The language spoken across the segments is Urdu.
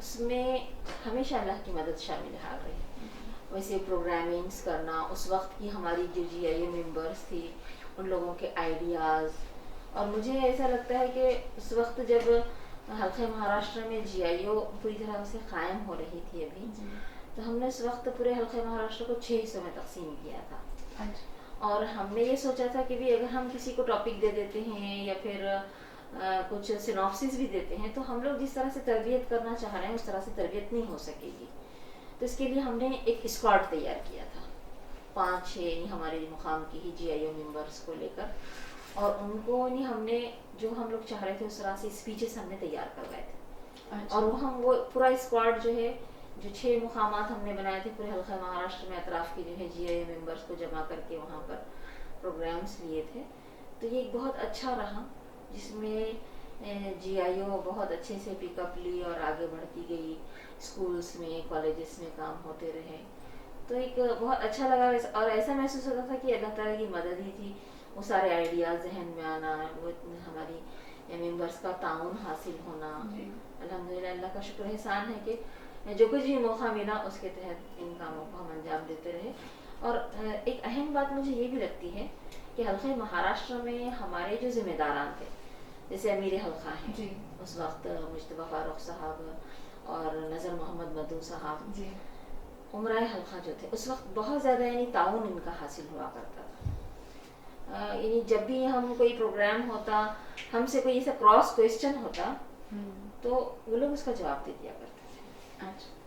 اس میں ہمیشہ اللہ کی مدد شامل حال رہی. ویسے پروگرامنگس کرنا، اس وقت کی ہماری جو جی آئی اے ممبرس تھی ان لوگوں کے آئیڈیاز، اور مجھے ایسا لگتا ہے کہ اس وقت جب حلقہ مہاراشٹر میں جی آئی او پوری طرح سے قائم ہو رہی تھی ابھی، تو ہم نے اس وقت پورے حلقہ مہاراشٹر کو 6 حصوں میں تقسیم کیا تھا. اور ہم نے یہ سوچا تھا کہ بھی اگر ہم کسی کو ٹاپک دے دیتے ہیں یا پھر کچھ سینوپسس بھی دیتے ہیں تو ہم لوگ جس طرح سے تربیت کرنا چاہ رہے ہیں اس طرح سے تربیت نہیں ہو سکے گی. تو اس کے لیے ہم نے ایک اسکواڈ تیار کیا تھا 5-6 ہمارے مقام کی ہی جی آئی او ممبرس کو لے کر، اور ان کو ہم نے جو ہم لوگ چاہ رہے تھے اس طرح سے اسپیچز ہم نے تیار کروائے تھے. اور وہ پورا اسکواڈ جو ہے، جو 6 مقامات ہم نے بنائے تھے پورے حلقہ مہاراشٹر میں اطراف کے جو ہے جی آئی اے ممبرس کو جمع کر کے وہاں پر پروگرامس لیے تھے. تو یہ ایک بہت اچھا رہا جس میں جی آئی او بہت اچھے سے پک اپ لی اور آگے بڑھتی گئی، اسکولس میں کالجز میں کام ہوتے رہے. تو ایک بہت اچھا لگا، اور ایسا محسوس ہوتا تھا کہ اللہ تعالیٰ کی مدد ہی تھی. وہ سارے آئیڈیاز ذہن میں آنا، وہ ہماری ممبرس کا تعاون حاصل ہونا. الحمدللہ اللہ کا شکر احسان ہے کہ جو کچھ بھی موقع ملا اس کے تحت ان کاموں کو ہم انجام دیتے رہے. اور ایک اہم بات مجھے یہ بھی لگتی ہے کہ حلقہ مہاراشٹر میں ہمارے جو ذمہ داران تھے، جیسے امیر حلقہ ہیں اس وقت مجتبیٰ فاروق صاحب اور نظر محمد مدو صاحب، عمرائے حلقہ جو تھے اس وقت بہت زیادہ تعاون ان کا حاصل ہوا کرتا تھا. جب بھی ہم کوئی پروگرام ہوتا، ہم سے کوئی ایسا کراس کوئسچن ہوتا تو وہ لوگ اس کا جواب دے دیا کرتے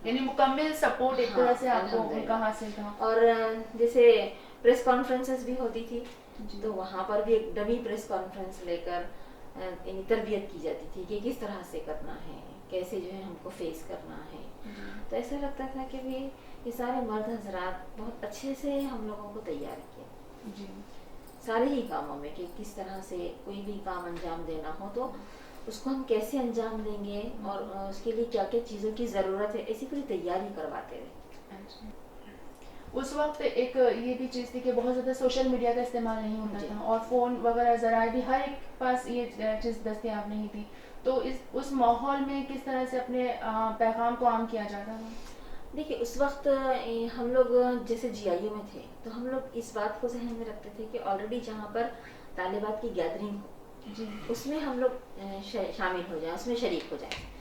تھے. مکمل سپورٹ ایک طرح سے آپ کو ان کا حاصل تھا. اور جیسے پریس کانفرنسز بھی ہوتی تھی تو وہاں پر بھی ایک ڈمی پریس کانفرنس لے کر تربیت کی جاتی تھی کہ کس طرح سے کرنا ہے، کیسے جو ہے ہم کو فیس کرنا ہے. تو ایسا لگتا تھا کہ بھی یہ سارے مرد حضرات بہت اچھے سے ہم لوگوں کو تیار کیا سارے ہی کاموں میں، کہ کس طرح سے کوئی بھی کام انجام دینا ہو تو اس کو ہم کیسے انجام دیں گے اور اس کے لیے کیا کیا چیزوں کی ضرورت ہے، ایسی پوری تیاری کرواتے رہے. اس وقت ایک یہ بھی چیز تھی کہ بہت زیادہ سوشل میڈیا کا استعمال نہیں ہوتا تھا اور فون وغیرہ ذرائع بھی ہر ایک پاس یہ چیز دستیاب نہیں تھی. تو اس ماحول میں کس طرح سے اپنے پیغام کو عام کیا جاتا تھا؟ دیکھیے اس وقت ہم لوگ جیسے جی آئی او میں تھے تو ہم لوگ اس بات کو ذہن میں رکھتے تھے کہ آلریڈی جہاں پر طالبات کی گیدرنگ ہو اس میں ہم لوگ شامل ہو جائیں، اس میں شریک ہو جائیں.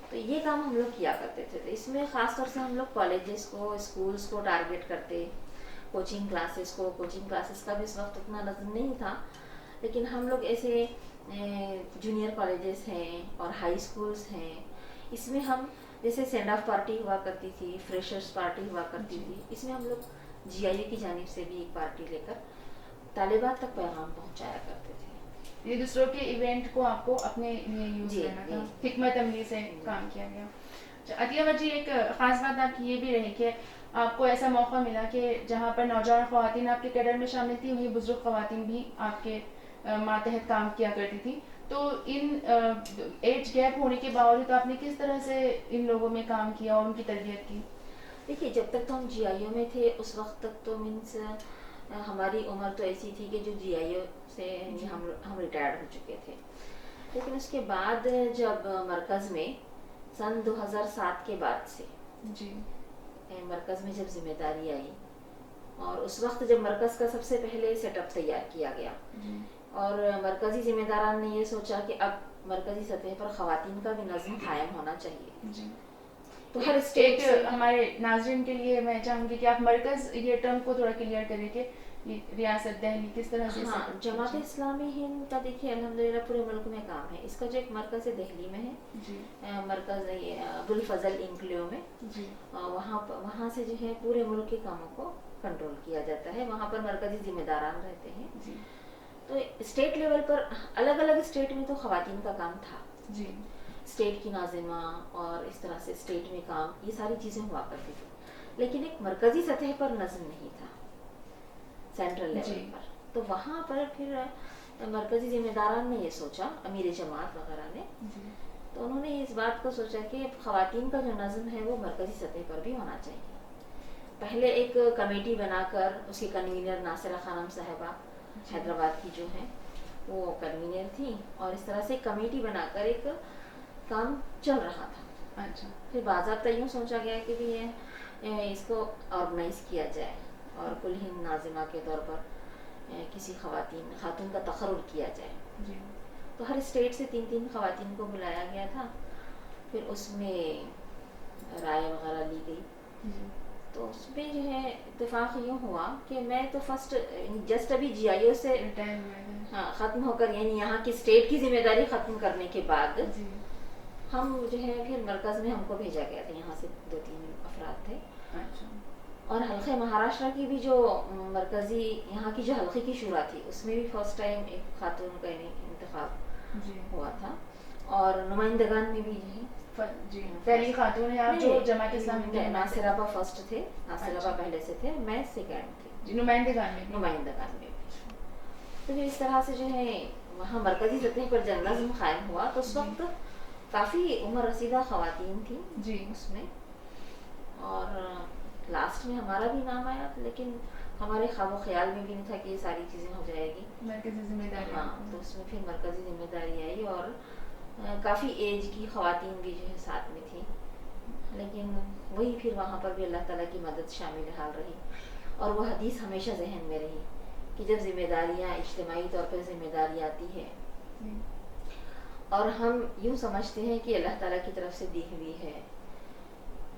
تو یہ کام ہم لوگ کیا کرتے تھے. تو اس میں خاص طور سے ہم لوگ کالجز کو، اسکولس کو ٹارگیٹ کرتے، کوچنگ کلاسز کا بھی اس وقت اتنا نظم نہیں تھا، لیکن ہم لوگ ایسے جونیئر کالجز ہیں اور ہائی اسکولس ہیں، اس میں ہم جیسے سینڈ آف پارٹی ہوا کرتی تھی، فریشرز پارٹی ہوا کرتی تھی، اس میں ہم لوگ جی آئی اے کی جانب سے بھی ایک پارٹی لے کر طالبات تک پیغام پہنچایا کرتے تھے. یہ دوسروں کے ایونٹ کو آپ کو اپنے لیے یوز کرنا تھا، حکمت عملی سے کام کیا گیا. عطیہ جی ایک خاص بات آپ کی یہ بھی رہی کہ آپ کو ایسا موقع ملا کہ جہاں پر نوجوان خواتین آپ کے کیڈر میں شامل تھی، وہیں بزرگ خواتین بھی آپ کے ماتحت کام کیا کرتی تھی. تو ان ایج گیپ ہونے کے باوجود آپ نے کس طرح سے ان لوگوں میں کام کیا اور ان کی تربیت کی؟ دیکھیے جب تک تو ہم جی آئی او میں تھے اس وقت تک تو مینس ہماری عمر تو ایسی تھی کہ جو جی آئی او سے ہم ریٹائرڈ ہو چکے تھے. لیکن اس کے بعد جب مرکز میں سن 2007 کے بعد سے مرکز میں جب ذمہ داری آئی اور اس وقت جب مرکز کا سب سے پہلے سیٹ اپ تیار کیا گیا اور مرکزی ذمہ داران نے یہ سوچا کہ اب مرکزی سطح پر خواتین کا بھی نظم قائم ہونا چاہیے. تو ہر اسٹیٹ ہمارے ناظرین کے لیے میں چاہوں گی کہ آپ مرکز یہ ٹرم کو تھوڑا کلیئر کریں کہ ریاست دہلی کس طرح سے. جماعت اسلامی ہند کا دیکھیے الحمدللہ پورے ملک میں کام ہے. اس کا جو ایک مرکز دہلی میں ہے، مرکز ابوالفضل انکلیو میں، وہاں سے جو ہے پورے ملک کے کاموں کو کنٹرول کیا جاتا ہے. وہاں پر مرکزی ذمہ داران رہتے ہیں. تو اسٹیٹ لیول پر الگ الگ اسٹیٹ میں تو خواتین کا کام تھا، اسٹیٹ کی ناظمہ اور اس طرح سے اسٹیٹ میں کام، یہ ساری چیزیں ہوا کرتی تھی. لیکن ایک مرکزی سطح پر نظم نہیں تھا سینٹرل لیول پر. تو وہاں پر پھر مرکزی ذمہ داران نے یہ سوچا، امیر جماعت وغیرہ نے، تو انہوں نے اس بات کو سوچا کہ خواتین کا جو نظم ہے وہ مرکزی سطح پر بھی ہونا چاہیے. پہلے ایک کمیٹی بنا کر اس کی کنوینر ناصرہ خانم صاحبہ حیدرآباد کی جو ہیں وہ کنوینر تھی، اور اس طرح سے کمیٹی بنا کر ایک کام چل رہا تھا. اچھا. پھر باضابطہ یوں سوچا گیا کہ بھی یہ اس کو آرگنائز کیا جائے اور کل ہند ناظمہ کے طور پر کسی خاتون کا تقرر کیا جائے. جی. تو ہر اسٹیٹ سے 3 خواتین کو بلایا گیا تھا. پھر اس میں رائے وغیرہ لی گئی. جی. تو اس میں جو ہے اتفاق یوں ہوا کہ میں تو فرسٹ جسٹ ابھی جی آئی او سے ختم ہو کر یعنی یہاں کی اسٹیٹ کی ذمہ داری ختم کرنے کے بعد ہم جو ہے پھر مرکز میں ہم کو بھیجا گیا تھا. یہاں سے 2-3 افراد تھے. اور حلقہ مہاراشٹر کی بھی جو مرکزی یہاں کی جو حلقے کی شورا تھی اس میں بھی فرسٹ ٹائم ایک خاتون کا انتخاب ہوا تھا. اور نمائندگان میں بھی جو ہے پہلی خاتون ہے آپ جو جماعت اسلامی. ناصر آبا فرسٹ تھے. ناصر آبا پہلے سے تھے, میں سیکنڈ تھی. نمائندگان میں تو پھر اس طرح سے جو ہے وہاں مرکزی سطح پر جب نظم قائم ہوا تو اس وقت کافی عمر رسیدہ خواتین تھیں اس میں. اور لاسٹ میں ہمارا بھی نام آیا, لیکن ہمارے خواب و خیال میں بھی نہیں تھا کہ یہ ساری چیزیں ہو جائے گی. مرکزی ذمہ داری. ہاں, تو اس میں پھر مرکزی ذمہ داری آئی اور کافی ایج کی خواتین بھی جو ہے ساتھ میں تھیں. لیکن وہی پھر وہاں پر بھی اللہ تعالیٰ کی مدد شامل حال رہی. اور وہ حدیث ہمیشہ ذہن میں رہی کہ جب ذمہ داریاں اجتماعی طور پر ذمہ داری آتی ہے اور ہم یوں سمجھتے ہیں کہ اللہ تعالیٰ کی طرف سے دی ہوئی ہے,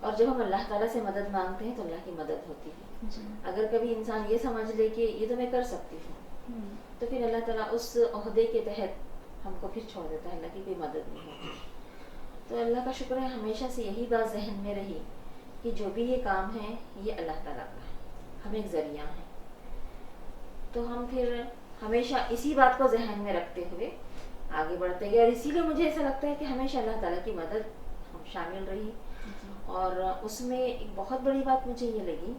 اور جب ہم اللہ تعالیٰ سے مدد مانگتے ہیں تو اللہ کی مدد ہوتی ہے. اگر کبھی انسان یہ سمجھ لے کہ یہ تو میں کر سکتی ہوں تو پھر اللہ تعالیٰ اس عہدے کے تحت ہم کو پھر چھوڑ دیتا ہے, اللہ کی کوئی مدد نہیں ہوتی. تو اللہ کا شکر ہے ہمیشہ سے یہی بات ذہن میں رہی کہ جو بھی یہ کام ہے یہ اللہ تعالیٰ کا ہے, ہم ایک ذریعہ ہیں. تو ہم پھر ہمیشہ اسی بات کو ذہن میں رکھتے ہوئے آگے بڑھتے گئے. اور اسی لیے مجھے ایسا لگتا ہے کہ ہمیشہ اللہ تعالیٰ کی مدد شامل رہی. اور اس میں ایک بہت بڑی بات مجھے یہ لگی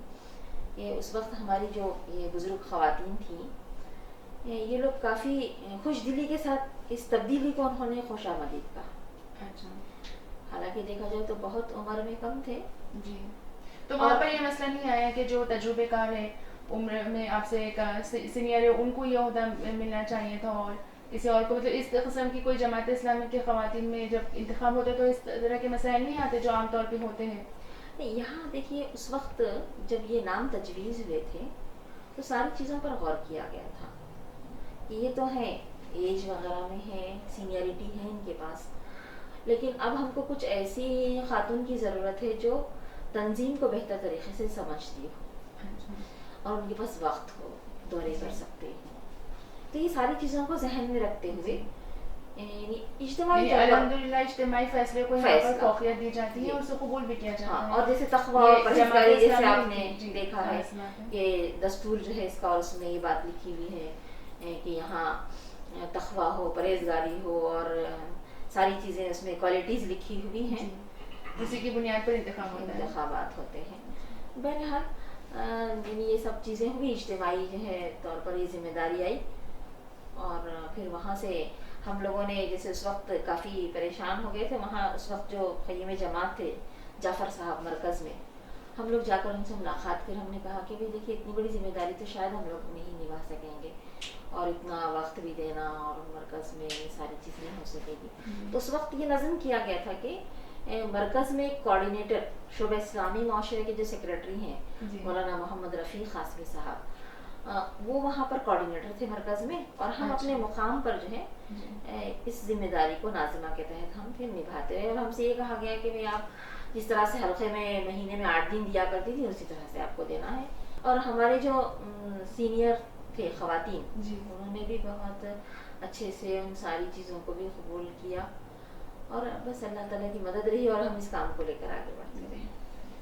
کہ اس وقت ہماری جو یہ بزرگ خواتین تھیں یہ لوگ کافی خوش دلی کے ساتھ اس تبدیلی کو انہوں نے خوش آمدید کہا. حالانکہ دیکھا جائے تو بہت عمر میں کم تھے. جی. تو وہاں پر یہ مسئلہ نہیں آیا کہ جو تجربے کار ہے عمر میں آپ سے سینئر ہے ان کو یہ عہدہ ملنا چاہیے تھا اور کسی اور کو, مطلب اس قسم کی کوئی جماعت اسلامی کے خواتین میں جب انتخاب ہوتا ہے تو اس طرح کے مسائل نہیں آتے جو عام طور پہ ہوتے ہیں؟ نہیں, یہاں دیکھیے اس وقت جب یہ نام تجویز ہوئے تھے تو ساری چیزوں پر غور کیا گیا تھا کہ یہ تو ہے ایج وغیرہ میں ہے, سینئرٹی ہے ان کے پاس, لیکن اب ہم کو کچھ ایسی خاتون کی ضرورت ہے جو تنظیم کو بہتر طریقے سے سمجھتی ہو اور ان کے پاس وقت ہو, دورے کر سکتے ہیں. تو یہ ساری چیزوں کو ذہن میں رکھتے ہوئے الحمدللہ اجتماعی فیصلے کو یہاں پر فوقیت دی جاتی ہے اور اسے قبول بھی کیا جاتا ہے. اور جیسے تقویٰ اور پرہیزگاری جیسے آپ نے دیکھا ہے کہ دستور جو ہے اس کا, اور اس میں یہ بات لکھی ہوئی ہے کہ یہاں تقویٰ ہو, پرہیزگاری ہو اور ساری چیزیں اس میں کوالٹیز لکھی ہوئی ہیں, اسی کی بنیاد پر انتخابات ہوتے ہیں. بہرحال یہ سب چیزیں ہوئی, اجتماعی جو ہے طور پر یہ ذمہ داری آئی. اور پھر وہاں سے ہم لوگوں نے جیسے اس وقت کافی پریشان ہو گئے تھے, وہاں اس وقت جو قیم جماعت تھے جعفر صاحب مرکز میں, ہم لوگ جا کر ان سے ملاقات کر ہم نے کہا کہ بھائی دیکھیے اتنی بڑی ذمہ داری تو شاید ہم لوگ نہیں نبھا سکیں گے اور اتنا وقت بھی دینا اور مرکز میں ساری چیز نہیں ہو سکے گی. تو اس وقت یہ نظم کیا گیا تھا کہ مرکز میں ایک کوآرڈینیٹر شعبہ اسلامی معاشرے کے جو سیکریٹری ہیں مولانا محمد رفیق قاسمی صاحب, وہ وہاں پر کوآرڈینیٹر تھے مرکز میں, اور ہم اپنے مقام پر جو ہے اس ذمہ داری کو ناظمہ کے تحت ہم پھر نبھاتے رہے. اور ہم سے یہ کہا گیا کہ بھائی آپ جس طرح سے حلقے میں مہینے میں 8 دن دیا کرتی تھی اسی طرح سے آپ کو دینا ہے. اور ہمارے جو سینئر تھے خواتین انہوں نے بھی بہت اچھے سے ان ساری چیزوں کو بھی قبول کیا, اور بس اللہ تعالیٰ کی مدد رہی اور ہم اس کام کو لے کر آگے بڑھتے رہے.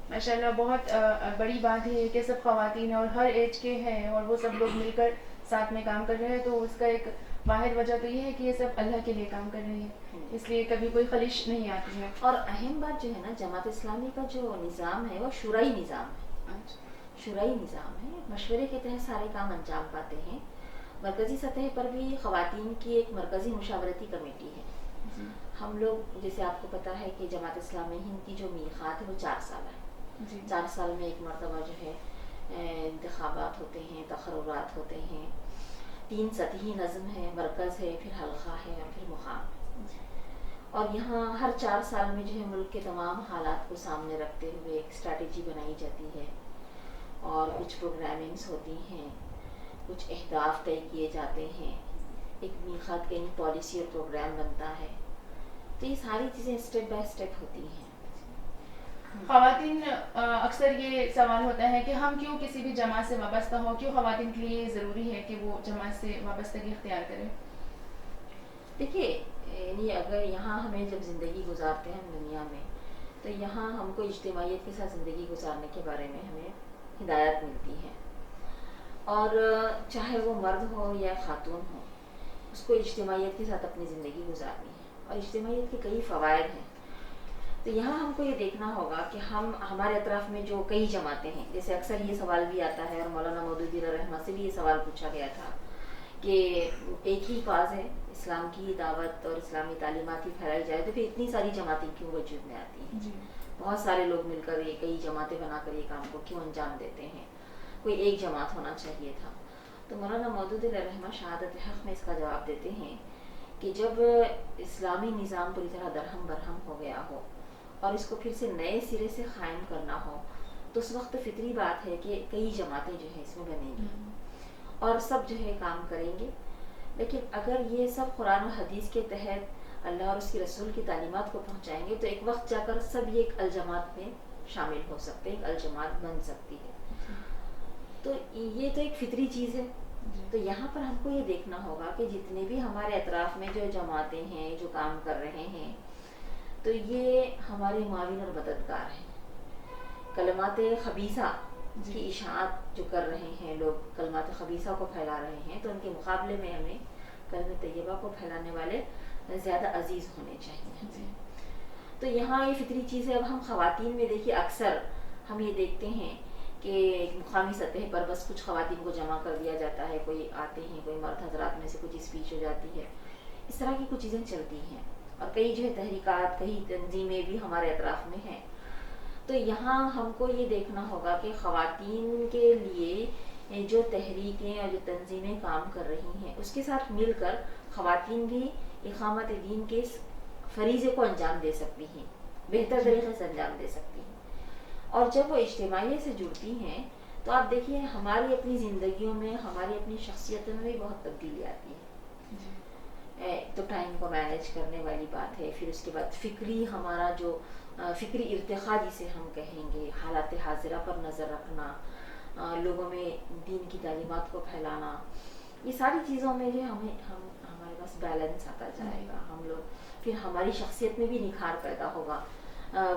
ماشاءاللہ بہت بڑی بات ہے کہ سب خواتین اور ہر ایج کے ہیں اور وہ سب لوگ مل کر ساتھ میں کام کر رہے ہیں. تو اس کا ایک واحد وجہ تو یہ ہے کہ یہ سب اللہ کے لیے کام کر رہے ہیں, اس لیے کبھی کوئی خلش نہیں آتی ہے. اور اہم بات جو ہے نا, جماعت اسلامی کا جو نظام ہے وہ شورائی نظام ہے. شورائی نظام ہے, مشورے کے تحت سارے کام انجام پاتے ہیں. مرکزی سطح پر بھی خواتین کی ایک مرکزی مشاورتی کمیٹی ہے. ہم لوگ جیسے آپ کو پتا ہے کہ جماعت اسلامی ہند کی جو میقات ہے وہ 4 سال ہے. 4 سال میں ایک مرتبہ جو ہے انتخابات ہوتے ہیں, تقررات ہوتے ہیں. 3 سطحی نظم ہے, مرکز ہے, پھر حلقہ ہے اور پھر مقام. اور یہاں ہر 4 سال میں جو ہے ملک کے تمام حالات کو سامنے رکھتے ہوئے ایک اسٹریٹجی بنائی جاتی ہے اور کچھ پروگرامنگس ہوتی ہیں، کچھ اہداف طے کیے جاتے ہیں، ایک میقات کہیں پالیسی اور پروگرام بنتا ہے. تو یہ ساری چیزیں اسٹیپ بائی اسٹیپ ہوتی ہیں. خواتین اکثر یہ سوال ہوتا ہے کہ ہم کیوں کسی بھی جماعت سے وابستہ ہوں، کیوں خواتین کے لیے یہ ضروری ہے کہ وہ جماعت سے وابستگی اختیار کریں؟ دیکھیے یعنی اگر یہاں ہمیں جب زندگی گزارتے ہیں ہم دنیا میں، تو یہاں ہم کو اجتماعیت کے ساتھ زندگی گزارنے کے بارے میں ہمیں ہدایت ملتی ہے. اور چاہے وہ مرد ہو یا خاتون ہو، اس کو اجتماعیت کے ساتھ اپنی زندگی گزارنی ہے. اور اجتماعیت کے کئی فوائد ہیں. تو یہاں ہم کو یہ دیکھنا ہوگا کہ ہمارے اطراف میں جو کئی جماعتیں ہیں، جیسے اکثر یہ سوال بھی آتا ہے اور مولانا مودودی رحمہ سے بھی یہ سوال پوچھا گیا تھا کہ ایک ہی کاز ہے، اسلام کی دعوت اور اسلامی تعلیمات ہی پھیلائی جائے، تو پھر اتنی ساری جماعتیں کیوں وجود میں آتی ہیں؟ جی. بہت سارے لوگ مل کر یہ کئی جماعتیں بنا کر یہ کام کو کیوں انجام دیتے ہیں؟ کوئی ایک جماعت ہونا چاہیے تھا. تو مولانا مودودی رحمہ شہادت حق میں اس کا جواب دیتے ہیں کہ جب اسلامی نظام پوری طرح درہم برہم ہو گیا ہو اور اس کو پھر سے نئے سرے سے قائم کرنا ہو، تو اس وقت فطری بات ہے کہ کئی جماعتیں جو ہیں اس میں بنیں گی اور سب جو ہے کام کریں گے. لیکن اگر یہ سب قرآن و حدیث کے تحت اللہ اور اس کے رسول کی تعلیمات کو پہنچائیں گے تو ایک وقت جا کر سب یہ ایک الجماعت میں شامل ہو سکتے ہیں، ایک الجماعت بن سکتی ہے. تو یہ تو ایک فطری چیز ہے. تو یہاں پر ہم کو یہ دیکھنا ہوگا کہ جتنے بھی ہمارے اطراف میں جو جماعتیں ہیں جو کام کر رہے ہیں، تو یہ ہمارے معاون اور مددگار ہیں. کلمات خبیثہ کی اشاعت جو کر رہے ہیں لوگ، کلمات خبیثہ کو پھیلا رہے ہیں، تو ان کے مقابلے میں ہمیں کلمہ طیبہ کو پھیلانے والے زیادہ عزیز ہونے چاہیے. تو یہاں یہ فطری چیز ہے. اب ہم خواتین میں دیکھیے اکثر ہم یہ دیکھتے ہیں کہ مقامی سطح پر بس کچھ خواتین کو جمع کر دیا جاتا ہے، کوئی آتے ہیں، کوئی مرد حضرات میں سے کچھ اسپیچ ہو جاتی ہے، اس طرح کی کچھ چیزیں چلتی ہیں. اور کئی جو ہے تحریکات، کئی تنظیمیں بھی ہمارے اطراف میں ہیں. تو یہاں ہم کو یہ دیکھنا ہوگا کہ خواتین کے لیے جو تحریکیں اور جو تنظیمیں کام کر رہی ہیں، اس کے ساتھ مل کر خواتین بھی اقامت دین کے فریضے کو انجام دے سکتی ہیں، بہتر طریقے سے انجام دے سکتی ہیں. اور جب وہ اجتماعیت سے جڑتی ہیں تو آپ دیکھیے ہماری اپنی زندگیوں میں، ہماری اپنی شخصیت میں بھی بہت تبدیلی آتی ہے. تو ٹائم کو مینیج کرنے والی بات ہے. پھر اس کے بعد فکری ہمارا جو فکری ارتقاء جسے ہم کہیں گے، حالات حاضرہ پر نظر رکھنا، لوگوں میں دین کی تعلیمات کو پھیلانا، یہ ساری چیزوں میں جو ہمارے پاس بیلنس آتا جائے گا. ہم لوگ پھر ہماری شخصیت میں بھی نکھار پیدا ہوگا.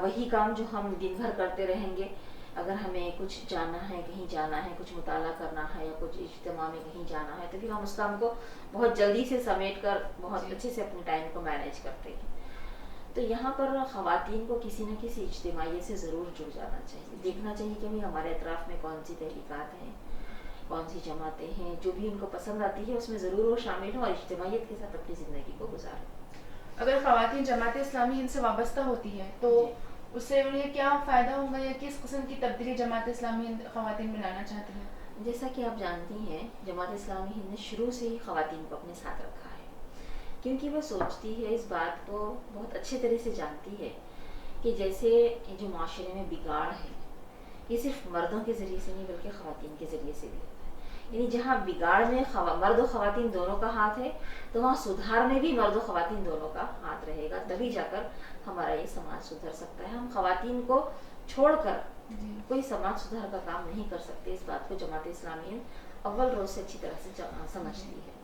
وہی کام جو ہم دن بھر کرتے رہیں گے، اگر ہمیں کچھ جانا ہے، کہیں جانا ہے، کچھ مطالعہ کرنا ہے یا کچھ اجتماع میں کہیں جانا ہے، تو پھر ہم اس کام کو بہت جلدی سے سمیٹ کر بہت اچھے سے اپنے ٹائم کو مینیج کرتے ہیں. تو یہاں پر خواتین کو کسی نہ کسی اجتماعیت سے ضرور جڑ جانا چاہیے. دیکھنا چاہیے کہ ہمیں ہمارے اطراف میں کون سی تحریکات ہیں، کون سی جماعتیں ہیں، جو بھی ان کو پسند آتی ہے اس میں ضرور وہ شامل ہوں اور اجتماعیت کے ساتھ اپنی زندگی کو گزاریں. اگر خواتین جماعت اسلامی ہند سے وابستہ ہوتی ہے تو اس سے انہیں کیا فائدہ ہوگا یا کس قسم کی تبدیلی جماعت اسلامی ہند خواتین میں لانا چاہتی ہیں؟ جیسا کہ آپ جانتی ہیں جماعت اسلامی ہند نے شروع سے ہی خواتین کو اپنے ساتھ رکھا ہے، کیونکہ وہ سوچتی ہے، اس بات کو بہت اچھے طرح سے جانتی ہے کہ جیسے جو معاشرے میں بگاڑ ہے یہ صرف مردوں کے ذریعے سے نہیں بلکہ خواتین کے ذریعے سے بھی ہوتا ہے. یعنی جہاں بگاڑ میں مرد و خواتین دونوں کا ہاتھ ہے تو وہاں سدھار میں بھی مرد و خواتین دونوں کا ہاتھ رہے گا، تبھی جا کر ہمارا یہ سماج سدھر سکتا ہے. ہم خواتین کو چھوڑ کر کوئی سماج سدھار کا کام نہیں کر سکتے. اس بات کو جماعت اسلامی اول روز سے اچھی طرح سے سمجھتی ہے.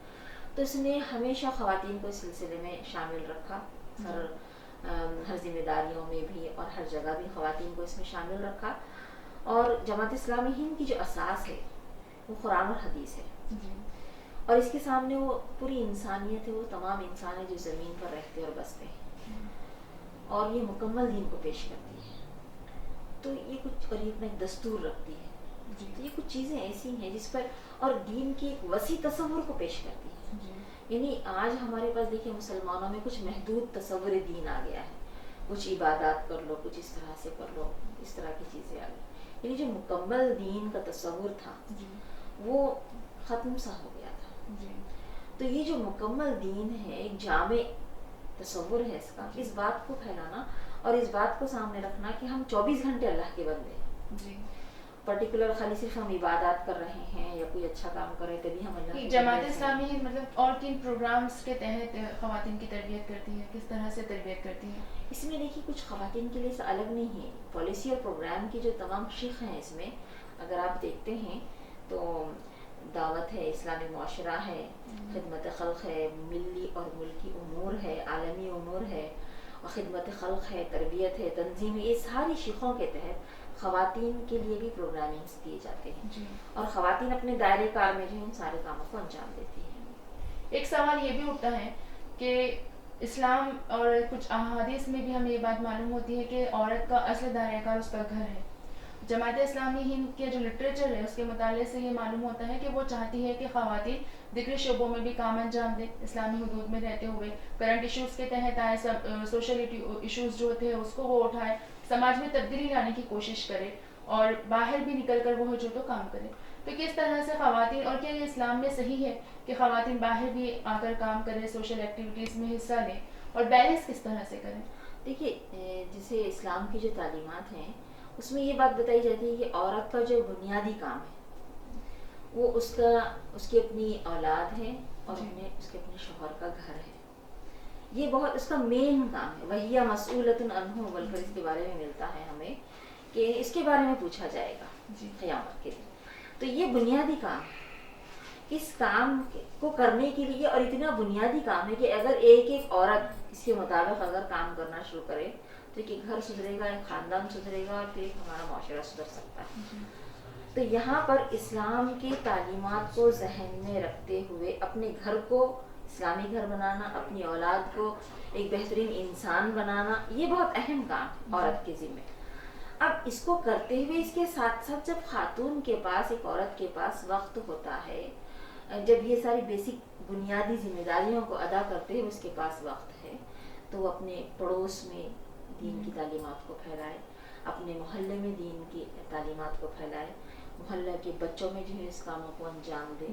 تو اس نے ہمیشہ خواتین کو اس سلسلے میں شامل رکھا، ہر ذمہ داریوں میں بھی اور ہر جگہ بھی خواتین کو اس میں شامل رکھا. اور جماعت اسلامی ہند کی جو اساس ہے وہ قرآن اور حدیث ہے، اور اس کے سامنے وہ پوری انسانیت ہے، وہ تمام انسان ہے جو زمین پر رہتے اور بستے ہیں، اور یہ مکمل دین کو پیش کرتی ہے. تو یہ کچھ، اور یہ اپنا ایک دستور رکھتی ہے. تو یہ کچھ چیزیں ایسی ہیں جس پر، اور دین کی ایک وسیع تصور کو پیش کرتی ہے. یعنی آج ہمارے پاس دیکھیے مسلمانوں میں کچھ محدود تصور دین آ گیا ہے، کچھ عبادات کر لو، کچھ اس طرح سے کر لو، اس طرح کی چیزیں آ گئی. یعنی جو مکمل دین کا تصور تھا وہ ختم سا ہو گیا تھا. تو یہ جو مکمل دین ہے ایک جامع تصور ہے اس کا، اس بات کو پھیلانا اور اس بات کو سامنے رکھنا کہ ہم 24 گھنٹے اللہ کے بندے ہیں. جی. پرٹیکولر خالی صرف ہم عبادات کر رہے ہیں یا کوئی اچھا کام کر رہے ہیں تبھی ہم اللہ کے جماعت بندے ہیں. اسلامی مطلب اور کن پروگرامز کے تحت خواتین کی تربیت کرتی ہے، کس طرح سے تربیت کرتی ہے؟ اس میں دیکھیے کچھ خواتین کے لیے سے الگ نہیں ہے. پالیسی اور پروگرام کی جو تمام شق ہیں اس میں اگر آپ دیکھتے ہیں تو دعوت ہے، اسلامی معاشرہ ہے، خدمت خلق ہے، ملی اور ملکی امور ہے، عالمی امور ہے، اور خدمت خلق ہے، تربیت ہے، تنظیم ہے. یہ ساری شقوں کے تحت خواتین کے لیے بھی پروگرامنگس کیے جاتے ہیں جی. اور خواتین اپنے دائرے کار میں جو ان سارے کاموں کو انجام دیتی ہیں. ایک سوال یہ بھی اٹھتا ہے کہ اسلام اور کچھ احادیث میں بھی ہمیں یہ بات معلوم ہوتی ہے کہ عورت کا اصل دائرہ کار اس کا گھر ہے. جماعت اسلامی ہند کے جو لٹریچر ہے اس کے مطالعے سے یہ معلوم ہوتا ہے کہ وہ چاہتی ہے کہ خواتین ذکری شعبوں میں بھی کام انجام دیں، اسلامی حدود میں رہتے ہوئے کرنٹ ایشوز کے تحت آئے سوشل ایشوز جو تھے اس کو وہ اٹھائے، سماج میں تبدیلی لانے کی کوشش کرے اور باہر بھی نکل کر وہ جو تو کام کرے. تو کس طرح سے خواتین، اور کیا یہ اسلام میں صحیح ہے کہ خواتین باہر بھی آ کر کام کریں، سوشل ایکٹیویٹیز میں حصہ لیں، اور بیلنس کس طرح سے کریں؟ دیکھیے جیسے اسلام کی جو تعلیمات ہیں اس میں یہ بات بتائی جاتی ہے کہ عورت کا جو بنیادی کام ہے وہ اس کی اپنی اولاد ہے اور اس کے اپنے شوہر کا گھر ہے. یہ بہت اس کا مین کام ہے. وہی مسئولۃ عنہ، بول کر اس کے بارے میں ملتا ہے ہمیں کہ اس کے بارے میں پوچھا جائے گا قیامت کے دن. تو یہ بنیادی کام ہے. اس کام کو کرنے کے لیے، اور اتنا بنیادی کام ہے کہ اگر ایک عورت اس کے مطابق اگر کام کرنا شروع کرے تو ایک گھر سدھرے گا، ایک خاندان سدھرے گا، اور پھر ایک ہمارا معاشرہ سدھر سکتا ہے. تو یہاں پر اسلام کی تعلیمات کو ذہن میں رکھتے ہوئے اپنے گھر کو اسلامی گھر بنانا، اپنی اولاد کو ایک بہترین انسان بنانا، یہ بہت اہم کام ہے عورت کے ذمہ. اب اس کو کرتے ہوئے اس کے ساتھ ساتھ جب خاتون کے پاس، ایک عورت کے پاس وقت ہوتا ہے، جب یہ ساری بیسک بنیادی ذمہ داریوں کو ادا کرتے ہوئے اس کے پاس وقت ہے، تو وہ اپنے پڑوس میں دین کی تعلیمات کو پھیلائے، اپنے محلے میں دین کی تعلیمات کو پھیلائے، محلہ کے بچوں میں جو ہے اس کاموں کو انجام دے.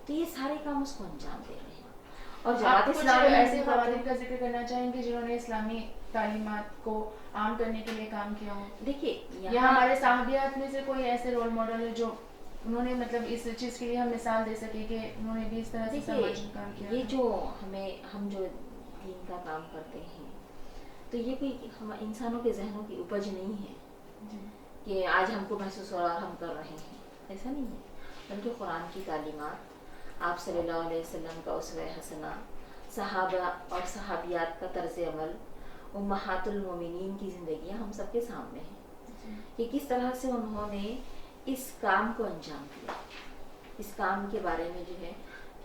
تو یہ سارے کام اس کو انجام دے رہے ہیں. اور آپ کچھ ایسے خواتین کا ذکر کرنا چاہیں گے جنہوں نے اسلامی تعلیمات کو عام کرنے کے لیے کام کیا ہو؟ دیکھیے یہاں ہمارے صحابیات میں سے کوئی ایسے رول ماڈل ہے جو انہوں نے مطلب اس چیز کے لیے ہم مثال دے سکے کہ انہوں نے بھی اس طرح سے سماج میں کام کیا؟ یہ جو ہم جو دین کا کام کرتے ہیں تو یہ کوئی ہم انسانوں کے ذہنوں کی اپج نہیں ہے کہ آج ہم کو محسوس ہو رہا اور ہم کر رہے ہیں. ایسا نہیں ہے. بلکہ قرآن کی تعلیمات، آپ صلی اللہ علیہ وسلم کا اسوہ حسنہ، صحابہ اور صحابیات کا طرز عمل، امہات المومنین کی زندگیاں ہم سب کے سامنے ہیں کہ کس طرح سے انہوں نے اس کام کو انجام دیا، اس کام کے بارے میں جو ہے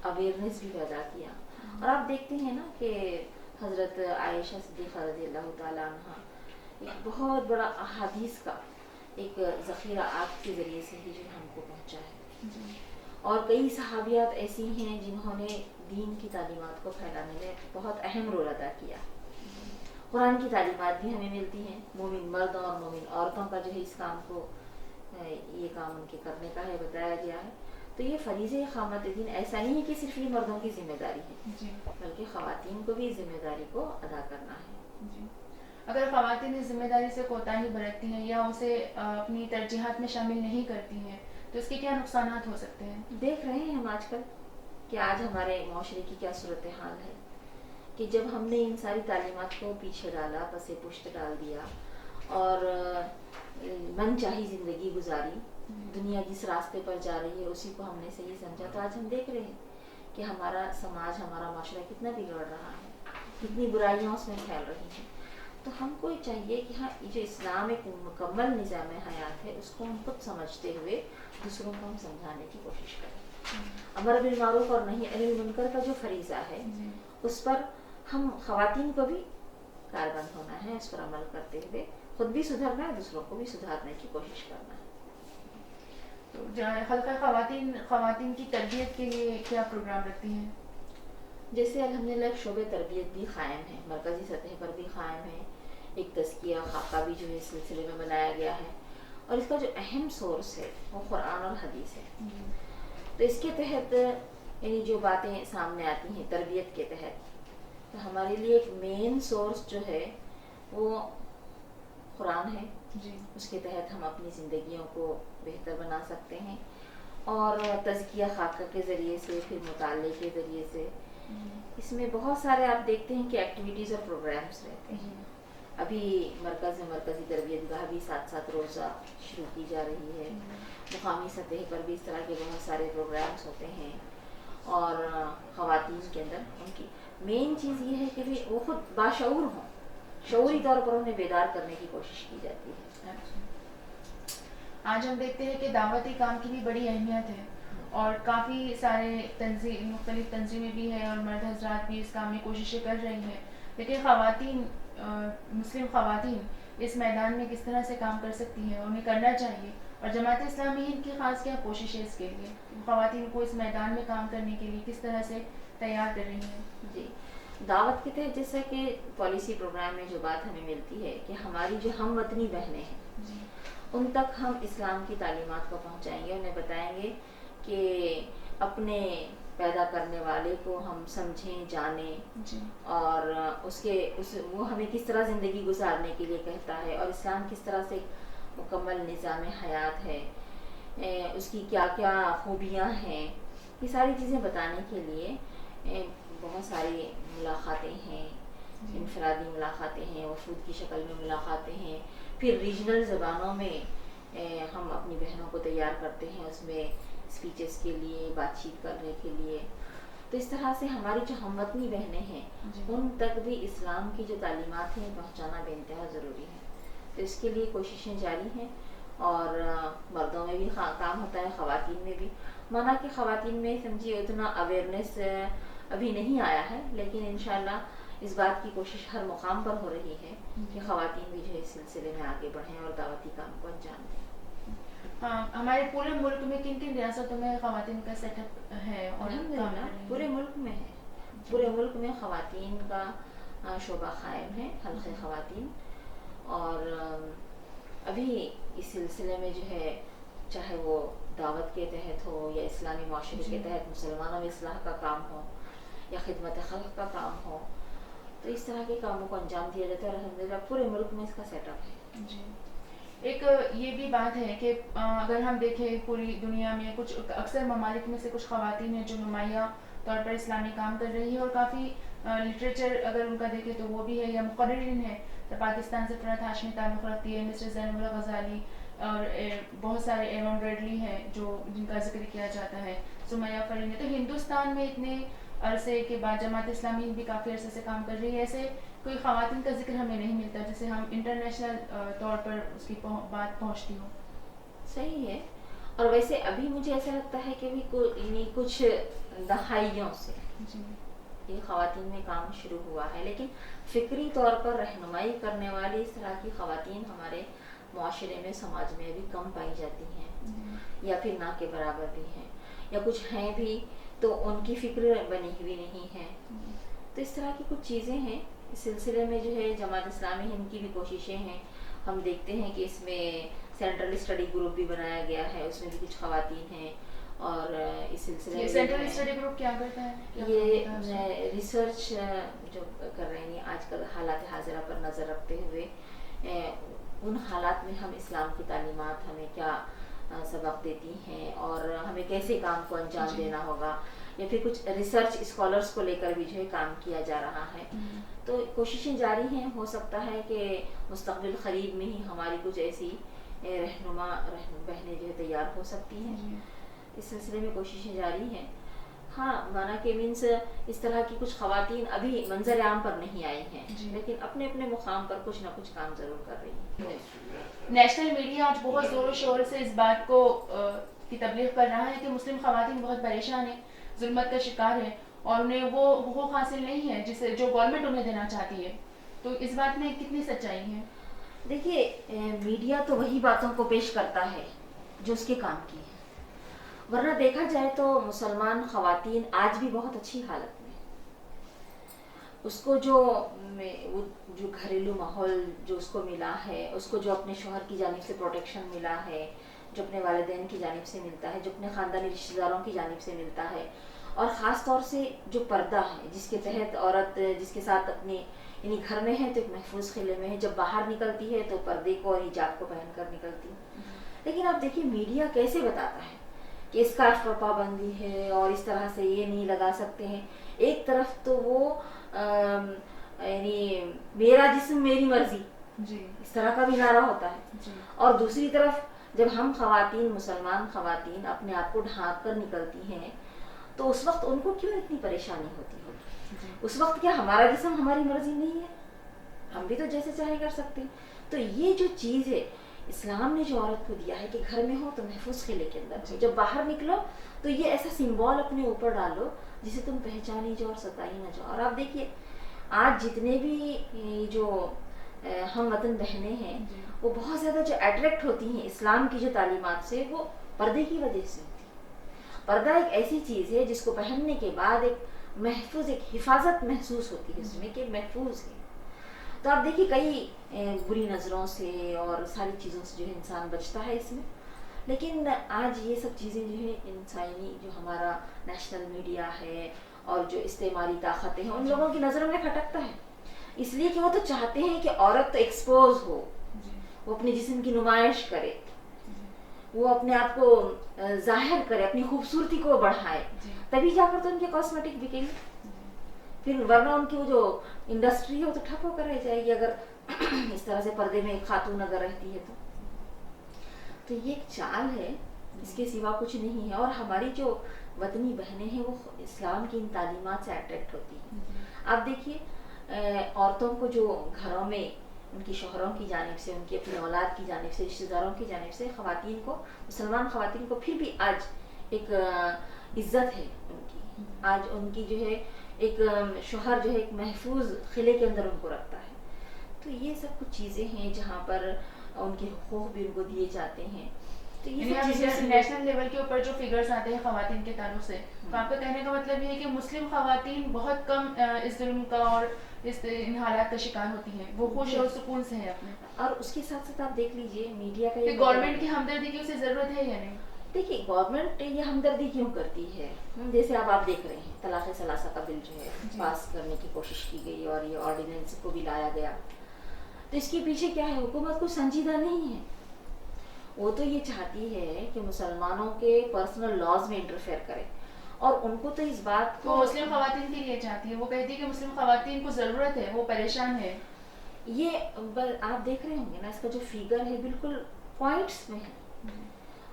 اویئرنیس بھی پیدا کیا. اور آپ دیکھتے ہیں نا کہ حضرت عائشہ صدیقہ رضی اللہ تعالیٰ عنہ ایک بہت بڑا احادیث کا ایک ذخیرہ آپ کے ذریعے سے ہی جو ہم کو پہنچا ہے. اور کئی صحابیات ایسی ہیں جنہوں نے دین کی تعلیمات کو پھیلانے میں بہت اہم رول ادا کیا. قرآن کی تعلیمات بھی ہمیں ملتی ہیں. مومن مردوں اور مومن عورتوں کا جو ہے اس کام کو، یہ کام ان کے کرنے کا ہے، بتایا گیا ہے. تو یہ فریضہ اقامت دین ایسا نہیں ہے کہ صرف یہ مردوں کی ذمہ داری ہے، بلکہ خواتین کو بھی اس ذمہ داری کو ادا کرنا ہے. اگر خواتین اس ذمہ داری سے کوتاہی برتتی ہیں یا اسے اپنی ترجیحات میں شامل نہیں کرتی ہیں تو اس کے کیا نقصانات ہو سکتے ہیں؟ دیکھ رہے ہیں ہم آج کل کہ آج ہمارے معاشرے کی کیا صورتحال ہے کہ جب ہم نے ان ساری تعلیمات کو پیچھے ڈالا، پس پشت ڈال دیا اور من چاہی زندگی گزاری، دنیا جس راستے پر جا رہی ہے اسی کو ہم نے صحیح سمجھا، تو آج ہم دیکھ رہے ہیں کہ ہمارا سماج، ہمارا معاشرہ کتنا بگڑ رہا ہے، کتنی برائیاں اس میں پھیل رہی ہیں. تو ہم کو چاہیے کہ ہاں یہ جو اسلام ایک مکمل نظام حیات ہے اس کو ہم خود سمجھتے ہوئے دوسروں کو ہم سمجھانے کی کوشش کریں. امر بالمعروف اور نہی عن المنکر کا جو فریضہ ہے اس پر ہم خواتین کو بھی کاربند ہونا ہے، اس پر عمل کرتے ہوئے خود بھی سدھرنا ہے، دوسروں کو بھی سدھارنے کی کوشش کرنا ہے. تو حلقہ خواتین کی تربیت کے لیے کیا پروگرام رکھتی ہیں؟ جیسے الحمدللہ شعبہ تربیت بھی قائم ہے، مرکزی سطح پر بھی قائم ہے. ایک تزکیہ خاکہ بھی جو ہے اس سلسلے میں بنایا گیا ہے، اور اس کا جو اہم سورس ہے وہ قرآن اور حدیث ہے. تو اس کے تحت یعنی جو باتیں سامنے آتی ہیں تربیت کے تحت، تو ہمارے لیے ایک مین سورس جو ہے وہ قرآن ہے. جی اس کے تحت ہم اپنی زندگیوں کو بہتر بنا سکتے ہیں, اور تزکیہ خاکہ کے ذریعے سے, پھر مطالعے کے ذریعے سے. اس میں بہت سارے آپ دیکھتے ہیں کہ ایکٹیویٹیز اور پروگرامس رہتے ہیں. ابھی مرکزی تربیت گاہ بھی 7 روزہ شروع کی جا رہی ہے. مقامی سطح پر بھی اس طرح کے بہت سارے پروگرامس ہوتے ہیں. اور خواتین کے اندر ان کی مین چیز یہ ہے کہ بھی وہ خود باشعور ہوں, شعوری طور پر انہیں بیدار کرنے کی کوشش کی جاتی ہے. آج ہم دیکھتے ہیں کہ دعوتی کام کی بھی بڑی اہمیت ہے, اور کافی سارے مختلف تنظیمیں بھی ہیں, اور مرد حضرات بھی اس کام میں کوششیں کر رہی ہیں. لیکن خواتین, مسلم خواتین اس میدان میں کس طرح سے کام کر سکتی ہیں, انہیں کرنا چاہیے. اور جماعت اسلامی ہند کی خاص کیا کوشش ہے اس کے لیے, خواتین کو اس میدان میں کام کرنے کے لیے کس طرح سے تیار کر رہی ہیں؟ جی, دعوت کے تحت جیسا کہ پالیسی پروگرام میں جو بات ہمیں ملتی ہے کہ ہماری جو ہم وطنی بہنیں ہیں ان تک ہم اسلام کی تعلیمات کو پہنچائیں گے, انہیں بتائیں گے کہ اپنے پیدا کرنے والے کو ہم سمجھیں, جانیں, اور وہ ہمیں کس طرح زندگی گزارنے کے لیے کہتا ہے, اور اسلام کس طرح سے مکمل نظام حیات ہے, اس کی کیا کیا خوبیاں ہیں. یہ ساری چیزیں بتانے کے لیے بہت ساری ملاقاتیں ہیں, انفرادی ملاقاتیں ہیں, وفود کی شکل میں ملاقاتیں ہیں. پھر ریجنل زبانوں میں ہم اپنی بہنوں کو تیار کرتے ہیں, اس میں اسپیچز کے لیے, بات چیت کرنے کے لیے. تو اس طرح سے ہماری جو ہم وطنی بہنیں ہیں ان تک بھی اسلام کی جو تعلیمات ہیں پہنچانا بے انتہا ضروری ہے. تو اس کے لیے کوششیں جاری ہیں, اور مردوں میں بھی کام ہوتا ہے, خواتین میں بھی. مانا کہ خواتین میں سمجھیے اتنا اویئرنیس ابھی نہیں آیا ہے, لیکن انشاءاللہ اس بات کی کوشش ہر مقام پر ہو رہی ہے کہ خواتین بھی جو ہے اس سلسلے میں آگے بڑھیں اور دعوتی کام کو انجام دیں. ہاں, ہمارے پورے ملک میں کن کن ریاستوں میں خواتین کا سیٹ اپ ہے؟ اور الحمدللہ پورے ملک میں ہے. پورے ملک میں خواتین کا شعبہ قائم ہے, حلقہ خواتین. اور ابھی اس سلسلے میں جو ہے چاہے وہ دعوت کے تحت ہو یا اسلامی معاشرے کے تحت مسلمانوں میں اصلاح کا کام ہو یا خدمت خلق کا کام ہو, تو اس طرح کے کاموں کو انجام دیا جاتا ہے. الحمدللہ پورے ملک میں اس کا سیٹ اپ ہے. جی, ایک یہ بھی بات ہے کہ اگر ہم دیکھیں پوری دنیا میں کچھ اکثر ممالک میں سے کچھ خواتین ہیں جو نمایاں طور پر اسلامی کام کر رہی ہیں, اور کافی لٹریچر اگر ان کا دیکھیں تو وہ بھی ہے, یا مقررین ہے. تو پاکستان سے فرحت ہاشمی تعلق رکھتی ہے, مسٹر زینب اللہ غزالی, اور بہت سارے ایرون ریڈلی ہیں جو جن کا ذکر کیا جاتا ہے, سمیہ فرین ہے. تو ہندوستان میں اتنے عرصے کے بعد جماعت اسلامی بھی کافی عرصے سے کام کر رہی ہے. ایسے کوئی خواتین کا ذکر ہمیں نہیں ملتا جسے ہم انٹرنیشنل طور پر اس کی بات پہنچتی ہو. صحیح ہے. اور ویسے ابھی مجھے ایسا لگتا ہے کہ بھی کچھ دہائیوں سے یہ خواتین میں کام شروع ہوا ہے, لیکن فکری طور پر رہنمائی کرنے والی اس طرح کی خواتین ہمارے معاشرے میں, سماج میں ابھی کم پائی جاتی ہیں, یا پھر نہ کے برابر بھی ہیں, یا کچھ ہیں بھی تو ان کی فکر بنی ہوئی نہیں ہے. تو اس طرح کی کچھ چیزیں ہیں. اس سلسلے میں جو ہے جماعت اسلامی ہند کی بھی کوششیں ہیں. ہم دیکھتے ہیں کہ اس میں سینٹرل اسٹڈی گروپ بھی بنایا گیا ہے, اس میں بھی کچھ خواتین ہیں. اور اس سلسلے میں سینٹرل اسٹڈی گروپ کیا کرتا ہے؟ یہ ریسرچ جو کر رہے ہیں آج کل حالات حاضرہ پر نظر رکھتے ہوئے, ان حالات میں ہم اسلام کی تعلیمات ہمیں کیا سبق دیتی ہیں, اور ہمیں کیسے کام کو انجام دینا ہوگا, یا پھر کچھ ریسرچ اسکالرس کو لے کر بھی جو ہے کام کیا جا رہا ہے. تو کوششیں جاری ہیں. ہو سکتا ہے کہ مستقبل قریب میں ہی ہماری کچھ ایسی رہنما بہنیں جو ہے تیار ہو سکتی ہیں. اس سلسلے میں کوششیں جاری ہیں. ہاں, مانا کہ مینس اس طرح کی کچھ خواتین ابھی منظر عام پر نہیں آئی ہیں, لیکن اپنے اپنے مقام پر کچھ نہ کچھ کام ضرور کر رہی ہیں. نیشنل میڈیا آج بہت زور و شور سے اس بات کو کی تبلیغ کر رہا ہے کہ مسلم خواتین بہت پریشان ہیں, ظلمت کا شکار ہیں, اور انہیں وہ حقوق حاصل نہیں ہے جسے جو گورنمنٹ انہیں دینا چاہتی ہے. تو اس بات میں کتنی سچائی ہے؟ دیکھیے, میڈیا تو وہی باتوں کو پیش کرتا ہے جو اس کے کام کی ہے, ورنہ دیکھا جائے تو مسلمان خواتین آج بھی بہت اچھی حالت میں. اس کو جو گھریلو ماحول جو اس کو ملا ہے, اس کو جو اپنے شوہر کی جانب سے پروٹیکشن ملا ہے, جو اپنے والدین کی جانب سے ملتا ہے, جو اپنے خاندانی رشتہ داروں کی جانب سے ملتا ہے, اور خاص طور سے جو پردہ ہے جس کے تحت عورت جس کے ساتھ اپنے یعنی گھر میں ہے تو ایک محفوظ خلے میں ہے، جب باہر نکلتی ہے تو پردے کو اور حجاب کو پہن کر نکلتی ہے. لیکن آپ دیکھیے میڈیا کیسے بتاتا ہے کہ اسکارف پر پابندی ہے اور اس طرح سے یہ نہیں لگا سکتے ہیں. ایک طرف تو وہ یعنی میرا جسم میری مرضی اس طرح کا بھی نعرہ ہوتا ہے، اور دوسری طرف جب ہم خواتین مسلمان خواتین اپنے آپ کو ڈھانپ کر نکلتی ہیں تو اس وقت ان کو کیوں اتنی پریشانی ہوتی ہوگی؟ اس وقت کیا ہمارا جسم ہماری مرضی نہیں ہے؟ ہم بھی تو جیسے چاہے کر سکتے ہیں. تو یہ جو چیز ہے اسلام نے جو عورت کو دیا ہے کہ گھر میں ہو تو محفوظ خلے کے اندر ہو، جب باہر نکلو تو یہ ایسا سمبول اپنے اوپر ڈالو جسے تم پہچانی جاؤ اور ستائی نہ جاؤ. اور آپ دیکھیے آج جتنے بھی جو ہم وطن بہنیں ہیں وہ بہت زیادہ جو اٹریکٹ ہوتی ہیں اسلام کی جو تعلیمات سے، وہ پردے کی وجہ سے ہوتی ہے. پردہ ایک ایسی چیز ہے جس کو پہننے کے بعد ایک محفوظ ایک حفاظت محسوس ہوتی ہے اس میں کہ محفوظ ہے. تو آپ دیکھیے کئی بری نظروں سے اور ساری چیزوں سے جو ہے انسان بچتا ہے اس میں. لیکن آج یہ سب چیزیں جو ہے انسانی جو ہمارا نیشنل میڈیا ہے اور جو استعماری طاقتیں ہیں ان لوگوں کی نظروں میں کھٹکتا ہے، اس لیے کہ وہ تو چاہتے ہیں کہ عورت تو ایکسپوز ہو، وہ اپنے جسم کی نمائش کرے، وہ اپنے آپ کو ظاہر کرے، اپنی خوبصورتی کو بڑھائے، تبھی جا کر تو ان کے کاسمیٹک بکیں گے. پھر ورنہ ان کی وہ جو انڈسٹری ہے وہ تو ٹھپ ہو کر رہ جائے گی اگر اس طرح سے پردے میں ایک خاتون اگر رہتی ہے تو یہ ایک چال ہے، اس کے سوا کچھ نہیں ہے. اور ہماری جو وطنی بہنیں ہیں وہ اسلام کی ان تعلیمات سے اٹریکٹ ہوتی ہیں. آپ دیکھیے عورتوں کو جو گھروں میں ان کی شوہروں کی جانب سے، ان کی اپنی اولاد کی جانب سے، رشتہ داروں کی جانب سے خواتین کو، مسلمان خواتین کو پھر بھی آج ایک عزت ہے ان کی. آج ان کی جو ہے ایک شوہر جو ہے ایک محفوظ خلے کے اندر ان کو رکھتا ہے. تو یہ سب کچھ چیزیں ہیں جہاں پر ان کے حقوق بھی ان کو دیے جاتے ہیں. تو یہ نیشنل لیول کے اوپر جو فگرز آتے ہیں خواتین کے تعلق سے، تو آپ کا کہنے کا مطلب یہ ہے کہ مسلم خواتین بہت کم اس ظلم کا اور ان حالات کا شکار ہوتی ہیں، وہ خوش اور سکون سے ہیں اپنے. اور اس کے ساتھ ساتھ آپ دیکھ لیجئے میڈیا کا کہ گورنمنٹ کی ہمدردی کی اسے ضرورت ہے یا نہیں؟ دیکھیے گورنمنٹ یہ ہمدردی کیوں کرتی ہے؟ جیسے اب آپ دیکھ رہے ہیں طلاق ثلاثہ کا بل جو ہے پاس کرنے کی کوشش کی گئی اور یہ آرڈیننس کو بھی لایا گیا. تو اس کے پیچھے کیا ہے؟ حکومت کو سنجیدہ نہیں ہے. وہ تو یہ چاہتی ہے کہ مسلمانوں کے پرسنل لاز میں انٹرفیئر کرے، اور ان کو تو اس بات کو مسلم خواتین کے لیے چاہتی ہے. وہ کہتی ہے کہ مسلم خواتین کو ضرورت ہے، وہ پریشان ہے. یہ آپ دیکھ رہے ہوں گے نا اس کا جو فیگر ہے بالکل پوائنٹس میں ہے.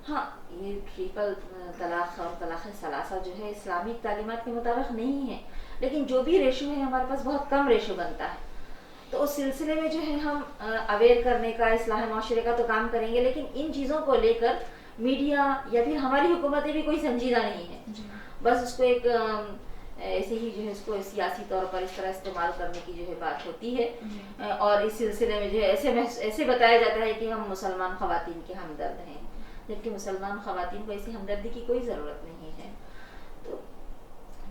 ہاں یہ ٹریپل طلاق اور طلاق ثلاثہ جو ہے اسلامک تعلیمات کے مطابق نہیں ہے، لیکن جو بھی ریشو ہے ہمارے پاس بہت کم ریشو بنتا ہے. تو اس سلسلے میں جو ہے ہم اویئر کرنے کا، اصلاح معاشرے کا تو کام کریں گے، لیکن ان چیزوں کو لے کر میڈیا یا پھر ہماری حکومتیں بھی کوئی سنجیدہ نہیں ہے. بس اس کو ایک ایسے ہی جو ہے اس کو سیاسی طور پر اس طرح استعمال کرنے کی جو ہے بات ہوتی ہے، اور اس سلسلے میں جو ہے ایسے بتایا جاتا ہے کہ ہم مسلمان خواتین کے ہمدرد ہیں، جبکہ مسلمان خواتین کو ایسی ہمدردی کی کوئی ضرورت نہیں ہے. تو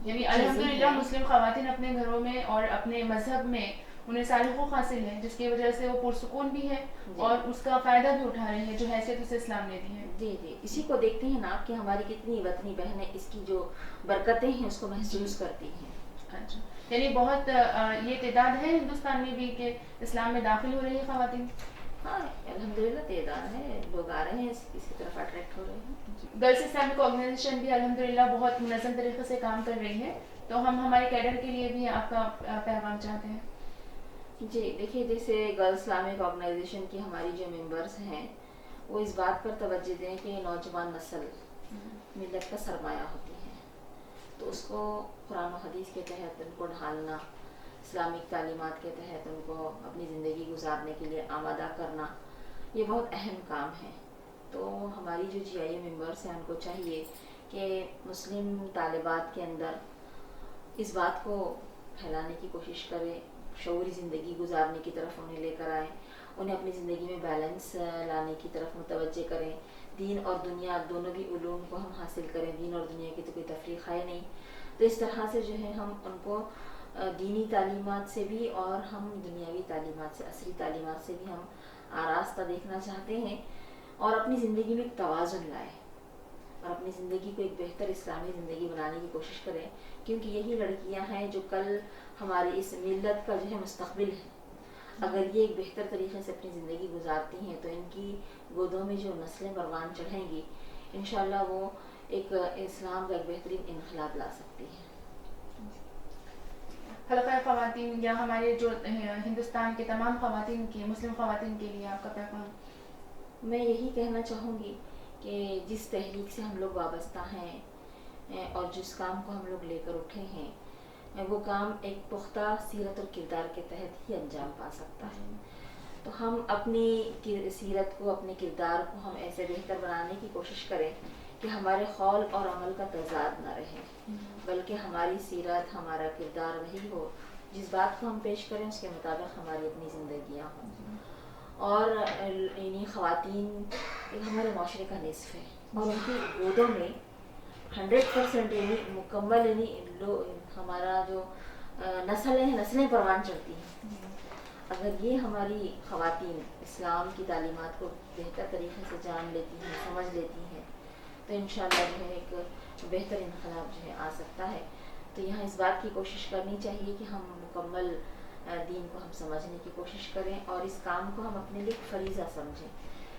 یعنی الحمدللہ مسلم خواتین اپنے گھروں میں اور اپنے مذہب میں انہیں سارے حقوق حاصل ہیں، جس کی وجہ سے وہ پرسکون بھی ہے اور اس کا فائدہ بھی اٹھا رہے ہیں جو حیثیت اسے اسلام نے دی ہے. جی جی اسی کو دیکھتے ہیں نا آپ کہ ہماری کتنی وطنی بہنیں اس کی جو برکتیں ہیں اس کو محسوس کرتی ہیں. اچھا، یعنی بہت یہ تعداد ہے ہندوستان میں بھی کہ اسلام میں داخل ہو رہی ہے خواتین؟ ہاں الحمدللہ تعداد ہے، لوگ آ رہے ہیں اس کی طرف اٹریکٹ ہو رہے ہیں. گرلز اسلامک آرگنائزیشن بھی الحمدللہ بہت منظم طریقے سے کام کر رہی ہے، تو ہم ہمارے کیڈر کے لیے بھی آپ کا پیغام چاہتے ہیں. جی دیکھیے جیسے گرلز اسلامک آرگنائزیشن کی ہماری جو ممبرس ہیں وہ اس بات پر توجہ دیں کہ نوجوان نسل ملت کا سرمایہ ہوتی ہے، تو اس کو قرآن و حدیث کے تحت ان کو ڈھالنا، اسلامک تعلیمات کے تحت ان کو اپنی زندگی گزارنے کے لیے آمادہ کرنا، یہ بہت اہم کام ہے. تو ہماری جو جی آئی اے ممبرس ہیں ان کو چاہیے کہ مسلم طالبات کے اندر اس بات کو پھیلانے کی کوشش کریں، شعوری زندگی گزارنے کی طرف انہیں لے کر آئیں، انہیں اپنی زندگی میں بیلنس لانے کی طرف متوجہ کریں. دین اور دنیا دونوں بھی علوم کو ہم حاصل کریں، دین اور دنیا کی تو کوئی تفریق ہے نہیں. تو اس طرح سے جو ہے ہم ان کو دینی تعلیمات سے بھی اور ہم دنیاوی تعلیمات سے، عصری تعلیمات سے بھی ہم آراستہ دیکھنا چاہتے ہیں، اور اپنی زندگی میں ایک توازن لائیں. اور اپنی زندگی کو ایک بہتر اسلامی زندگی بنانے کی کوشش کریں، کیونکہ یہی لڑکیاں ہیں جو کل ہماری اس ملت کا جو ہے مستقبل ہے. اگر یہ ایک بہتر طریقے سے اپنی زندگی گزارتی ہیں تو ان کی گودوں میں جو نسلیں پروان چڑھیں گی انشاءاللہ وہ ایک اسلام کا ایک بہترین انقلاب لا سکتی ہیں. حلقہ خواتین یا ہمارے جو ہندوستان کے تمام خواتین کی، مسلم خواتین کے لیے آپ کا پیغام؟ میں یہی کہنا چاہوں گی کہ جس تحریک سے ہم لوگ وابستہ ہیں اور جس کام کو ہم لوگ لے کر اٹھے ہیں وہ کام ایک پختہ سیرت اور کردار کے تحت ہی انجام پا سکتا ہے. تو ہم اپنی سیرت کو، اپنے کردار کو ہم ایسے بہتر بنانے کی کوشش کریں کہ ہمارے قول اور عمل کا تضاد نہ رہے، بلکہ ہماری سیرت، ہمارا کردار وہی ہو، جس بات کو ہم پیش کریں اس کے مطابق ہماری اپنی زندگیاں ہوں. اور یعنی خواتین ایک ہمارے معاشرے کا نصف ہے اور ان کی گودوں میں 100% یعنی مکمل یعنی ہمارا جو نسلیں پروان چڑھتی ہیں. اگر یہ ہماری خواتین اسلام کی تعلیمات کو بہتر طریقے سے جان لیتی ہیں، سمجھ لیتی ہیں تو انشاءاللہ جو ہے ایک بہتر انقلاب جو ہے آ سکتا ہے. تو یہاں اس بات کی کوشش کرنی چاہیے کہ ہم مکمل دین کو ہم سمجھنے کی کوشش کریں اور اس کام کو ہم اپنے لیے فریضہ سمجھیں.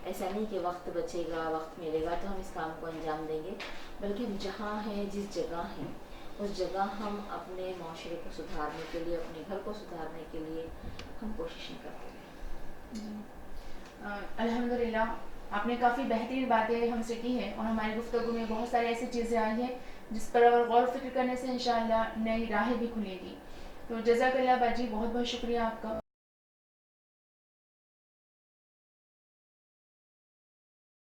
ایسا نہیں کہ وقت بچے گا، وقت ملے گا تو ہم اس کام کو انجام دیں گے، بلکہ ہم جہاں ہیں، جس جگہ ہیں، اس جگہ ہم اپنے معاشرے کو سدھارنے کے لیے، اپنے گھر کو سدھارنے کے لیے ہم کوششیں کرتے ہیں. الحمدللہ آپ نے کافی بہترین باتیں ہم سے کی ہیں اور ہماری گفتگو میں بہت ساری ایسی چیزیں آئی ہیں جس پر اور غور و فکر کرنے سے انشاءاللہ نئی راہیں بھی کھلے گی. تو جزاک اللہ باجی، بہت بہت شکریہ آپ کا.